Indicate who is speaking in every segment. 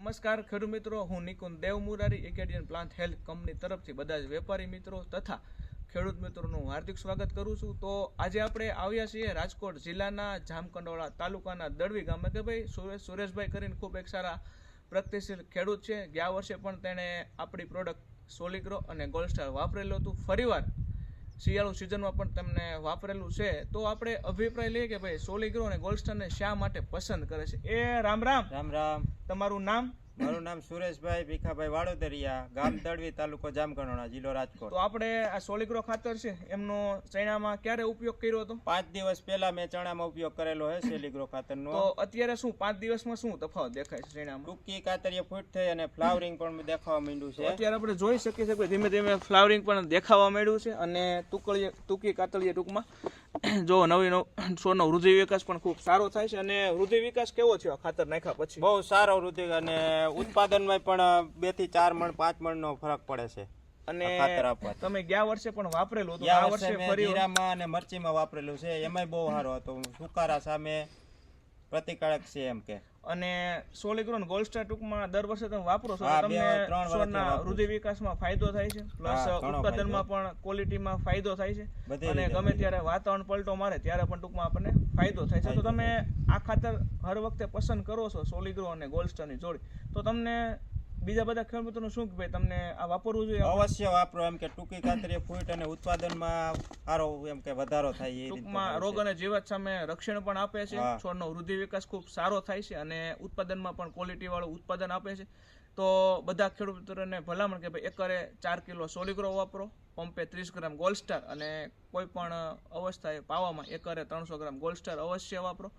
Speaker 1: નમસ્કાર ખેડૂત મિત્રો, હું Nikunj Devmurari એકેડિયન plant health company તરફથી બધા જ વેપારી મિત્રો તથા ખેડૂત મિત્રોનું હાર્દિક સ્વાગત કરું છું। તો આજે આપણે આવ્યા છીએ રાજકોટ જિલ્લાના જામકંડોળા તાલુકાના દડવી ગામે કે ભાઈ સુરેશભાઈ કરીને ખૂબ એક સારા પ્રગતિશીલ ખેડૂત છે। ગયા વર્ષે પણ તેણે આપણી પ્રોડક્ટ સોલિગ્રો અને ગોલ્ડ સ્ટાર વાપરેલું હતું, ફરીવાર શિયાળુ સિઝનમાં પણ તેમને વાપરેલું છે। તો આપણે અભિપ્રાય લઈએ કે ભાઈ સોલિગ્રો અને ગોલ્ડ સ્ટારને શા માટે પસંદ કરે છે। એ રામ રામ
Speaker 2: રામ રામ।
Speaker 1: તમારું નામ?
Speaker 2: મારું નામ સુરેશભાઈ ભીખાભાઈ વાડોદરિયા, ગામ દડવી, તાલુકો જામકંડોળા, જિલ્લો રાજકોટ।
Speaker 1: તો આપણે આ સોલિગ્રો ખાતર છે એમનો ચણામાં ક્યારે ઉપયોગ કર્યો હતો?
Speaker 2: 5 દિવસ પહેલા મેં ચણામાં ઉપયોગ કરેલો છે સોલિગ્રો ખાતરનો।
Speaker 1: તો અત્યારે શું 5 દિવસમાં શું તફાવત દેખાય છે ચણામાં?
Speaker 2: ટૂંકી કાતરીએ ફૂટ થઈ અને ફ્લાવરિંગ પણ દેખાવા માંડ્યું છે।
Speaker 1: અત્યારે આપણે જોઈ શકીએ છીએ કે ધીમે ધીમે ફ્લાવરિંગ પણ દેખાવા માંડ્યું છે અને ટૂંકી કાતળીએ ટૂંકમાં જો નવી છોડનો વૃદ્ધિ વિકાસ પણ ખૂબ સારો થાય છે। અને વૃદ્ધિ વિકાસ કેવો છે ખાતર નાખ્યા પછી?
Speaker 2: બહુ સારો વૃદ્ધિ અને ઉત્પાદનમાં પણ 2 થી 4 મણ 5 મણનો ફરક પડે છે।
Speaker 1: અને
Speaker 2: ખાતર આપવા
Speaker 1: તમે ગયા વર્ષે પણ વાપરેલું હતું,
Speaker 2: આ
Speaker 1: આ
Speaker 2: વર્ષે
Speaker 1: વર્ષે
Speaker 2: મેં
Speaker 1: ફરી
Speaker 2: જીરામાં અને મરચીમાં વાપરેલું છે, એમાંય બહુ સારો હતો, સુકારા સામે પ્રતિકારક છે એમ કે।
Speaker 1: અને સોલિગ્રો અને ગોલ્ડ સ્ટાર ટૂંકમાં દર વર્ષે તમે વાપરો છો,
Speaker 2: હા,
Speaker 1: તમને
Speaker 2: 2-3 વર્ષથી
Speaker 1: છોડના
Speaker 2: વાપરું
Speaker 1: વૃદ્ધિ વિકાસમાં ફાયદો થાય છે, પ્લસ ઉત્પાદનમાં પણ ક્વોલિટીમાં ફાયદો થાય છે, અને ગમે ત્યારે વાતાવરણ પલટો મારે ત્યારે પણ ટૂંકમાં આપણને ફાયદો થાય છે। તો તમે આ ખાતર હર વખતે પસંદ કરો છો સોલિગ્રો અને ગોલ્ડ સ્ટારની જોડી, તો તમને બીજા બધા ખેડૂત મિત્રોનું શું કે ભાઈ તમને આ વાપરવું જોઈએ?
Speaker 2: અવશ્ય વાપરો, એમ કે ટૂંકી કાતરીએ ફૂટ અને ઉત્પાદનમાં સારો એમ કે વધારો થાય,
Speaker 1: ટૂંકમાં રોગ અને જીવાત સામે રક્ષણ પણ આપે છે, છોડનો વૃદ્ધિ વિકાસ ખૂબ સારો થાય છે અને ઉત્પાદનમાં પણ ક્વોલિટી વાળું ઉત્પાદન આપે છે। તો બધા ખેડૂત મિત્રોને ભલામણ કે ભાઈ એકરે 4 કિલો સોલિગ્રો વાપરો, પંપે 30 ગ્રામ ગોલ્ડ સ્ટાર, અને કોઈ પણ અવસ્થાએ પાવામાં એકરે 300 ગ્રામ ગોલ્ડ સ્ટાર અવશ્ય વાપરો।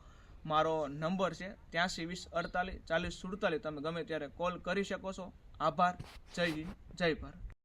Speaker 1: મારો નંબર છે 83 20 48 40 47, તમે ગમે ત્યારે કોલ કરી શકો છો। આભાર, જય હિન્દ, જય ભારત।